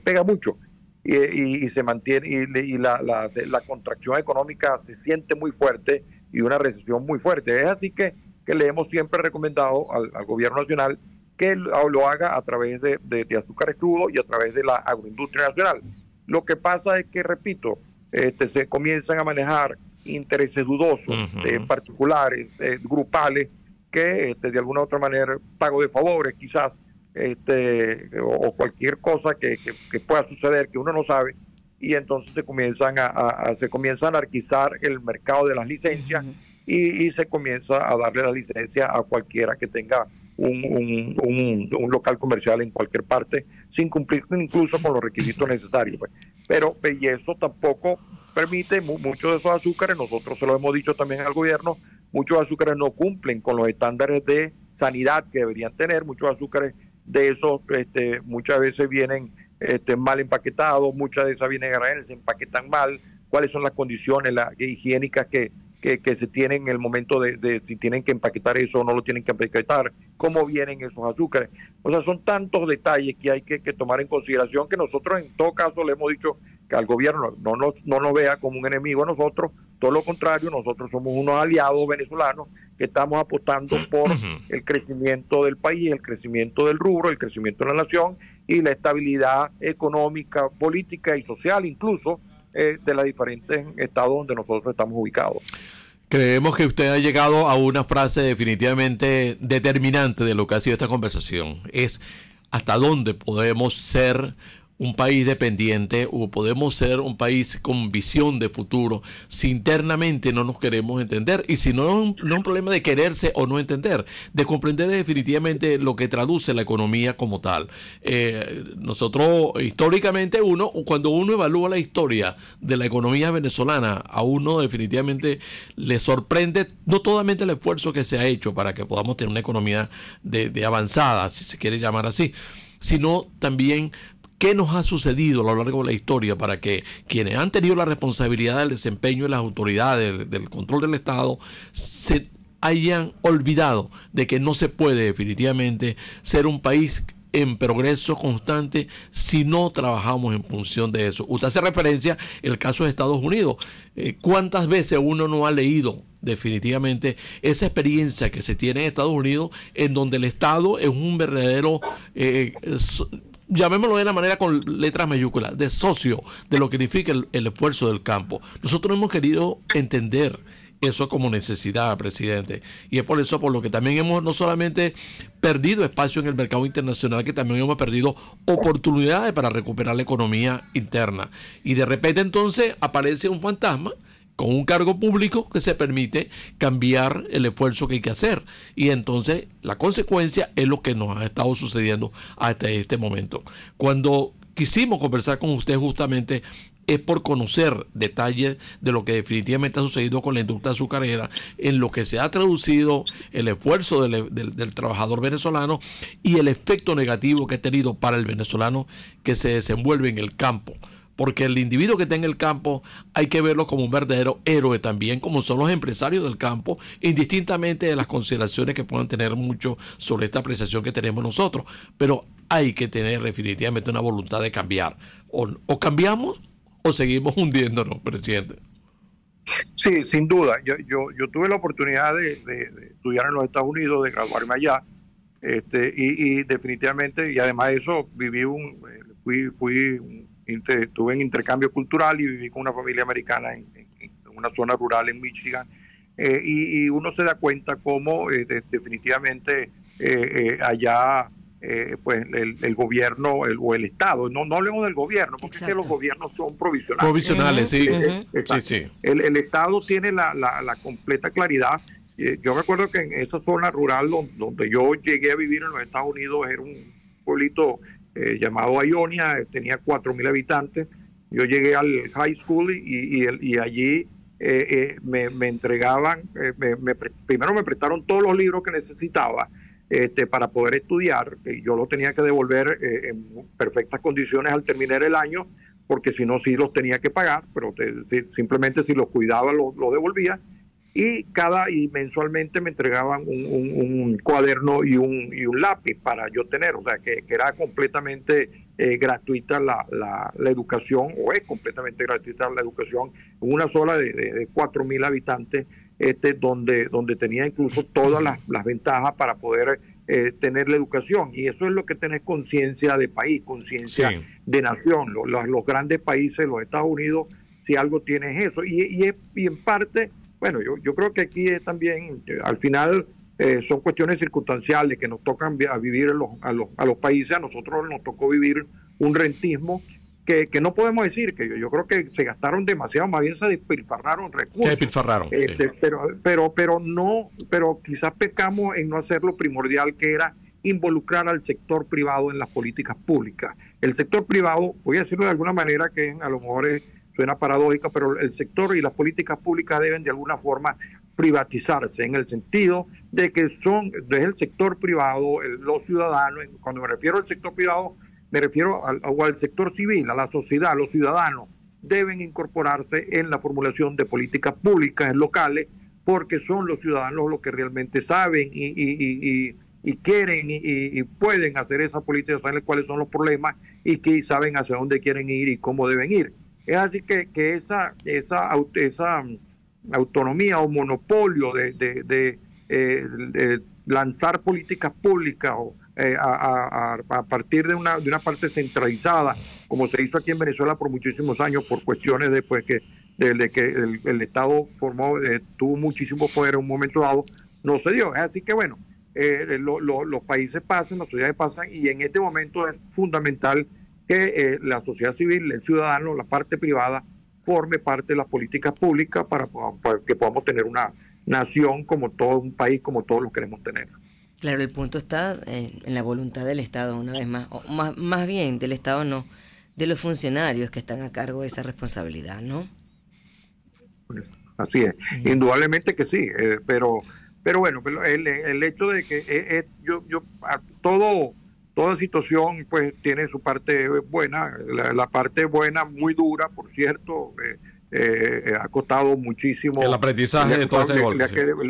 pega mucho, y se mantiene, y la contracción económica se siente muy fuerte, y una recesión muy fuerte. Es así que le hemos siempre recomendado al gobierno nacional que lo haga a través de azúcar crudo y a través de la agroindustria nacional. Lo que pasa es que, repito, se comienzan a manejar intereses dudosos, particulares, grupales, que de alguna u otra manera, pago de favores quizás, o cualquier cosa que pueda suceder que uno no sabe, y entonces se comienza a anarquizar el mercado de las licencias, y se comienza a darle la licencia a cualquiera que tenga un local comercial en cualquier parte, sin cumplir incluso con los requisitos necesarios, pues. Pero y eso tampoco permite muchos de esos azúcares, nosotros se lo hemos dicho también al gobierno, muchos azúcares no cumplen con los estándares de sanidad que deberían tener, muchos azúcares de esos muchas veces vienen mal empaquetados, muchas de esas vienen a granel, se empaquetan mal, cuáles son las condiciones higiénicas que se tienen en el momento de si tienen que empaquetar eso o no lo tienen que empaquetar, cómo vienen esos azúcares. O sea, son tantos detalles que hay que tomar en consideración, que nosotros en todo caso le hemos dicho que al gobierno no nos vea como un enemigo a nosotros, todo lo contrario, nosotros somos unos aliados venezolanos que estamos apostando por el crecimiento del país, el crecimiento del rubro, el crecimiento de la nación y la estabilidad económica, política y social incluso de los diferentes estados donde nosotros estamos ubicados. Creemos que usted ha llegado a una frase definitivamente determinante de lo que ha sido esta conversación. Es hasta dónde podemos ser un país dependiente o podemos ser un país con visión de futuro si internamente no nos queremos entender, y si no es un problema de quererse o no entender, de comprender definitivamente lo que traduce la economía como tal. Nosotros históricamente, cuando uno evalúa la historia de la economía venezolana, a uno definitivamente le sorprende no solamente el esfuerzo que se ha hecho para que podamos tener una economía de avanzada, si se quiere llamar así, sino también qué nos ha sucedido a lo largo de la historia para que quienes han tenido la responsabilidad del desempeño de las autoridades, del control del Estado, se hayan olvidado de que no se puede definitivamente ser un país en progreso constante si no trabajamos en función de eso. Usted hace referencia al caso de Estados Unidos. ¿Cuántas veces uno no ha leído definitivamente esa experiencia que se tiene en Estados Unidos, en donde el Estado es un verdadero llamémoslo de una manera con letras mayúsculas, de socio de lo que significa el esfuerzo del campo? Nosotros hemos querido entender eso como necesidad, presidente, y es por eso por lo que también hemos no solamente perdido espacio en el mercado internacional, que también hemos perdido oportunidades para recuperar la economía interna, y de repente entonces aparece un fantasma con un cargo público que se permite cambiar el esfuerzo que hay que hacer. Y entonces la consecuencia es lo que nos ha estado sucediendo hasta este momento. Cuando quisimos conversar con usted justamente es por conocer detalles de lo que definitivamente ha sucedido con la industria azucarera, en lo que se ha traducido el esfuerzo del trabajador venezolano y el efecto negativo que ha tenido para el venezolano que se desenvuelve en el campo. Porque el individuo que está en el campo hay que verlo como un verdadero héroe también, como son los empresarios del campo, indistintamente de las consideraciones que puedan tener mucho sobre esta apreciación que tenemos nosotros. Pero hay que tener definitivamente una voluntad de cambiar. O cambiamos o seguimos hundiéndonos, presidente. Sí, sin duda. Yo tuve la oportunidad de estudiar en los Estados Unidos, de graduarme allá, y definitivamente, y además de eso, estuve en intercambio cultural y viví con una familia americana en una zona rural en Michigan, y uno se da cuenta cómo definitivamente allá pues el gobierno o el Estado, no hablemos del gobierno, porque es que los gobiernos son provisionales. Provisionales, sí. Sí. El Estado tiene la completa claridad. Yo recuerdo que en esa zona rural donde yo llegué a vivir en los Estados Unidos era un pueblito llamado Ionia, tenía 4,000 habitantes. Yo llegué al high school y allí me entregaban, primero me prestaron todos los libros que necesitaba para poder estudiar. Yo los tenía que devolver en perfectas condiciones al terminar el año, porque si no, sí los tenía que pagar, pero simplemente si los cuidaba, los devolvía. Y mensualmente me entregaban un cuaderno y un lápiz para yo tener, o sea que era completamente gratuita la educación, o es completamente gratuita la educación en una zona de 4,000 habitantes, donde tenía incluso todas las ventajas para poder tener la educación. Y eso es lo que tenés conciencia de país, conciencia de nación. Los grandes países, los Estados Unidos, si algo tienen es eso. Y en parte, bueno, yo creo que aquí es también, al final, son cuestiones circunstanciales que nos tocan a vivir a los países. A nosotros nos tocó vivir un rentismo que no podemos decir, que yo creo que se gastaron demasiado, más bien se despilfarraron recursos. Se despilfarraron. Pero quizás pecamos en no hacer lo primordial, que era involucrar al sector privado en las políticas públicas. El sector privado, voy a decirlo de alguna manera que a lo mejor suena paradójica, pero el sector y las políticas públicas deben de alguna forma privatizarse, en el sentido de que es el sector privado, los ciudadanos. Cuando me refiero al sector privado, me refiero al sector civil, a la sociedad. Los ciudadanos deben incorporarse en la formulación de políticas públicas locales, porque son los ciudadanos los que realmente saben y quieren y pueden hacer esa política, saben cuáles son los problemas y que saben hacia dónde quieren ir y cómo deben ir. Es así que esa autonomía o monopolio de lanzar políticas públicas a partir de una parte centralizada, como se hizo aquí en Venezuela por muchísimos años, por cuestiones de desde que el Estado tuvo muchísimo poder en un momento dado, no se dio. Así que bueno, los países pasan, las sociedades pasan, y en este momento es fundamental que la sociedad civil, el ciudadano, la parte privada, forme parte de las políticas públicas para que podamos tener una nación como todo un país, como todos lo queremos tener. Claro, el punto está en la voluntad del Estado, una vez más, o más bien del Estado no, de los funcionarios que están a cargo de esa responsabilidad, ¿no? Así es, indudablemente que sí, pero bueno, el hecho de que toda situación pues tiene su parte buena, la parte buena muy dura, por cierto, ha costado muchísimo. El aprendizaje de todo este golpe.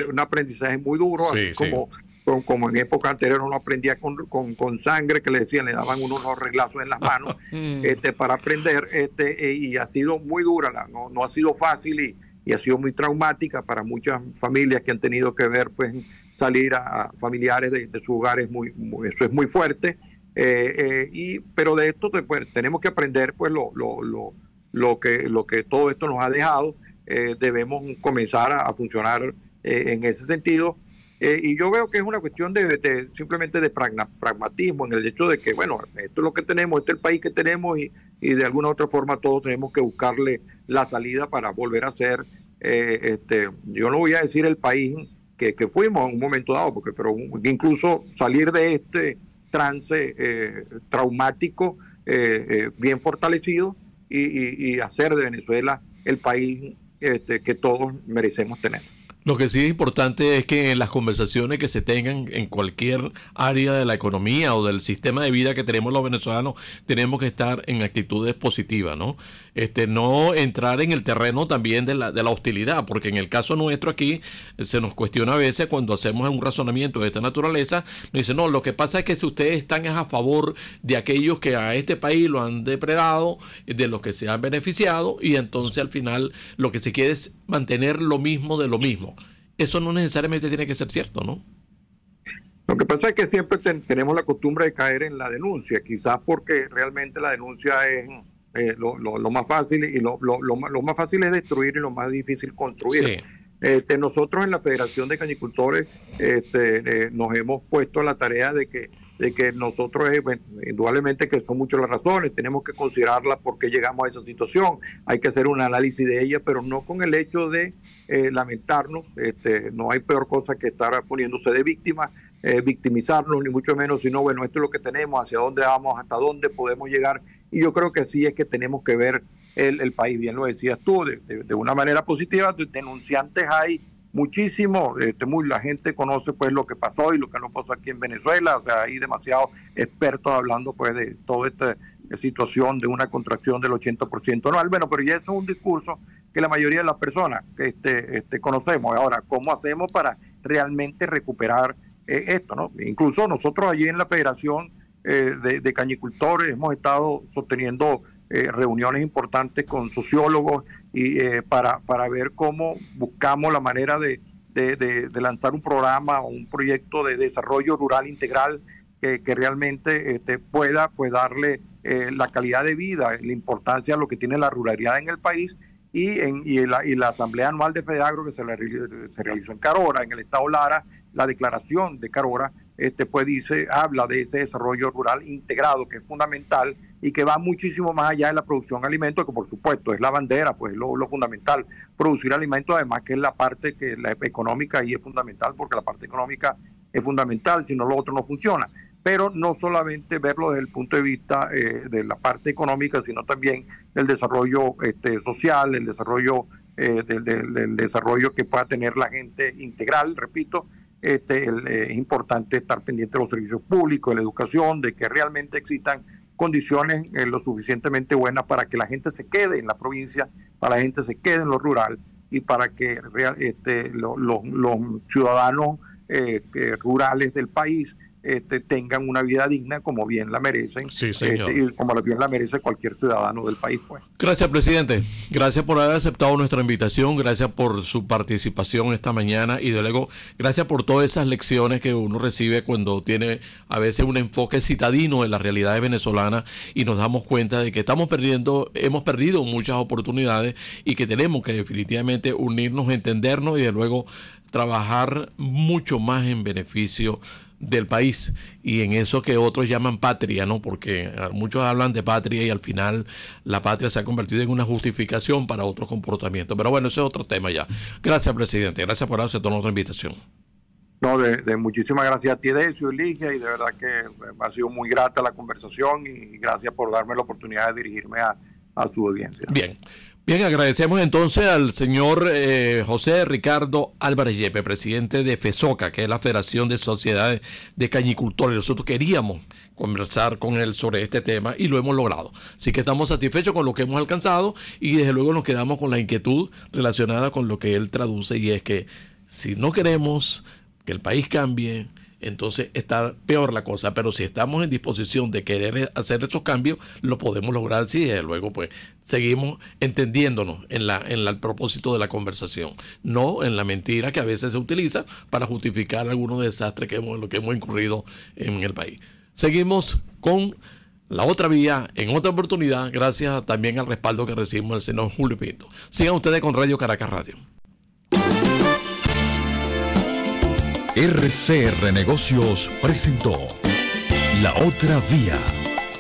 Un aprendizaje muy duro, sí, así como en época anterior uno aprendía con sangre, que le decían, le daban unos reglazos en las manos para aprender, y ha sido muy dura, no ha sido fácil y ha sido muy traumática para muchas familias que han tenido que ver pues salir a familiares de sus hogares, eso es muy fuerte, pero de esto pues, tenemos que aprender pues lo que todo esto nos ha dejado. Debemos comenzar a funcionar en ese sentido. Y yo veo que es una cuestión simplemente de pragmatismo, en el hecho de que, bueno, esto es lo que tenemos, este es el país que tenemos, y de alguna u otra forma todos tenemos que buscarle la salida para volver a ser, yo no voy a decir el país que fuimos en un momento dado, pero incluso salir de este trance traumático bien fortalecido y hacer de Venezuela el país que todos merecemos tener. Lo que sí es importante es que en las conversaciones que se tengan en cualquier área de la economía o del sistema de vida que tenemos los venezolanos, tenemos que estar en actitudes positivas, ¿no? No entrar en el terreno también de la hostilidad, porque en el caso nuestro aquí se nos cuestiona a veces cuando hacemos un razonamiento de esta naturaleza, nos dicen, no, lo que pasa es que si ustedes están a favor de aquellos que a este país lo han depredado, de los que se han beneficiado, y entonces al final lo que se quiere es mantener lo mismo de lo mismo. Eso no necesariamente tiene que ser cierto, ¿no? Lo que pasa es que siempre tenemos la costumbre de caer en la denuncia, quizás porque realmente la denuncia es lo más fácil, y lo más fácil es destruir y lo más difícil construir. Sí. Nosotros en la Federación de Cañicultores nos hemos puesto a la tarea de que nosotros, indudablemente que son muchas las razones, tenemos que considerarlas por qué llegamos a esa situación, hay que hacer un análisis de ella, pero no con el hecho de lamentarnos. No hay peor cosa que estar poniéndose de víctima, victimizarnos, ni mucho menos, sino bueno, esto es lo que tenemos, hacia dónde vamos, hasta dónde podemos llegar, y yo creo que así es que tenemos que ver el país. Bien lo decías tú, de una manera positiva. Denunciantes hay muchísimo, la gente conoce pues lo que pasó y lo que no pasó aquí en Venezuela, o sea, hay demasiados expertos hablando pues de toda esta situación de una contracción del 80% anual. Bueno, pero ya eso es un discurso que la mayoría de las personas conocemos. Ahora, ¿cómo hacemos para realmente recuperar esto, ¿no? Incluso nosotros allí en la Federación de Cañicultores hemos estado sosteniendo reuniones importantes con sociólogos y para ver cómo buscamos la manera de lanzar un programa o un proyecto de desarrollo rural integral que realmente pueda pues darle la calidad de vida, la importancia de lo que tiene la ruralidad en el país, y la Asamblea Anual de FEDAGRO que se realizó en Carora, en el estado Lara, la declaración de Carora, pues habla de ese desarrollo rural integrado que es fundamental y que va muchísimo más allá de la producción de alimentos, que por supuesto es la bandera, pues lo fundamental, producir alimentos, además que es la parte la económica, y es fundamental porque la parte económica es fundamental, si no lo otro no funciona. Pero no solamente verlo desde el punto de vista de la parte económica, sino también del desarrollo social, el desarrollo del desarrollo que pueda tener la gente integral. Repito, es importante estar pendiente de los servicios públicos, de la educación, de que realmente existan condiciones lo suficientemente buenas para que la gente se quede en la provincia, para que la gente se quede en lo rural, y para que los ciudadanos rurales del país tengan una vida digna como bien la merecen, sí, señor. Y como bien la merece cualquier ciudadano del país, pues. Gracias, presidente. Gracias por haber aceptado nuestra invitación, gracias por su participación esta mañana y de luego gracias por todas esas lecciones que uno recibe cuando tiene a veces un enfoque citadino en las realidades venezolanas y nos damos cuenta de que hemos perdido muchas oportunidades y que tenemos que definitivamente unirnos, entendernos y de luego trabajar mucho más en beneficio del país y en eso que otros llaman patria, ¿no? Porque muchos hablan de patria y al final la patria se ha convertido en una justificación para otros comportamientos. Pero bueno, ese es otro tema ya. Gracias, presidente. Gracias por aceptar nuestra invitación. No, de muchísimas gracias a ti, Decio, Ligia, y de verdad que ha sido muy grata la conversación y gracias por darme la oportunidad de dirigirme a su audiencia. Bien, agradecemos entonces al señor José Ricardo Álvarez Yepes, presidente de FESOCA, que es la Federación de Sociedades de Cañicultores. Nosotros queríamos conversar con él sobre este tema y lo hemos logrado. Así que estamos satisfechos con lo que hemos alcanzado y desde luego nos quedamos con la inquietud relacionada con lo que él traduce y es que si no queremos que el país cambie, entonces está peor la cosa, pero si estamos en disposición de querer hacer esos cambios, lo podemos lograr si desde luego pues seguimos entendiéndonos en el propósito de la conversación, no en la mentira que a veces se utiliza para justificar algunos desastres en lo que hemos incurrido en el país. Seguimos con La Otra Vía en otra oportunidad, gracias también al respaldo que recibimos del senador Julio Pinto. Sigan ustedes con Radio Caracas Radio. RCR Negocios presentó La Otra Vía,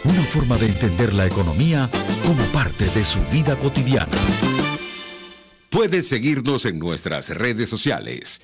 una forma de entender la economía como parte de su vida cotidiana. Puedes seguirnos en nuestras redes sociales.